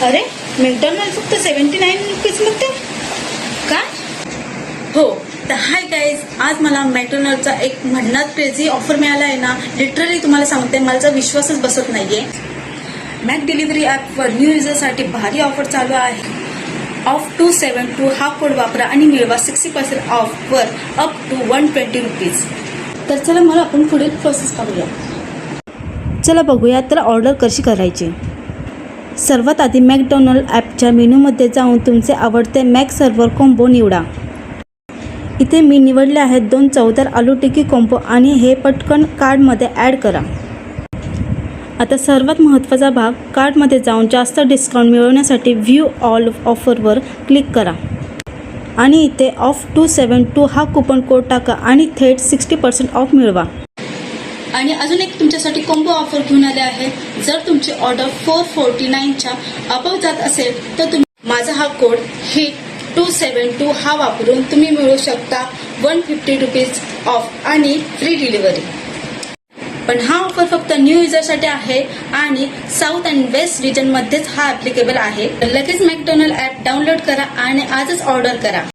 अरे मॅकडॉनल्ड फक्त 79 रुपीज मध्ये काय? हो तर हाय गाईज, आज मला मॅकडॉनल्डचा एक म्हणण्यात क्रेझी ऑफर मिळाला आहे ना. लिटरली तुम्हाला सांगते, मला विश्वासच बसत नाहीये. मॅक डिलिव्हरी ॲपवर न्यू युजरसाठी भारी ऑफर चालू आहे. ऑफ 272 हा कोड वापरा आणि मिळवा 60% ऑफवर अप टू 120 रुपीज. तर चला मला आपण पुढील प्रोसेस पाहूया. चला बघूया तर ऑर्डर कशी करायची. सर्वात आधी मॅकडॉनल्ड ॲपच्या मेनूमध्ये जाऊन तुमचे आवडते मॅक सर्व्हर कॉम्बो निवडा. इथे मी निवडले आहेत 2 चवदार आलू टिक्की कॉम्बो आणि हे पटकन कार्डमध्ये ॲड करा. आता सर्वात महत्त्वाचा भाग, कार्डमध्ये जाऊन जास्त डिस्काउंट मिळवण्यासाठी व्ह्यू ऑल ऑफरवर क्लिक करा आणि इथे ऑफ 272 हा कुपन कोड टाका आणि थेट 60% ऑफ मिळवा. आणि अजून एक तुमच्यासाठी कॉम्बो ऑफर घेऊन आले आहे. जर तुमची ऑर्डर 449च्या अबव जात असेल तर तुम्ही माझा हा कोड हिट 272 हा वापरून तुम्ही मिळवू शकता 150 रुपीज ऑफ आणि फ्री डिलिव्हरी. पण हा ऑफर फक्त न्यू युजरसाठी आहे आणि साऊथ अँड वेस्ट रिजनमध्येच हा ॲप्लिकेबल आहे. लगेच मॅकडॉनल्ड ॲप डाउनलोड करा आणि आजच ऑर्डर करा.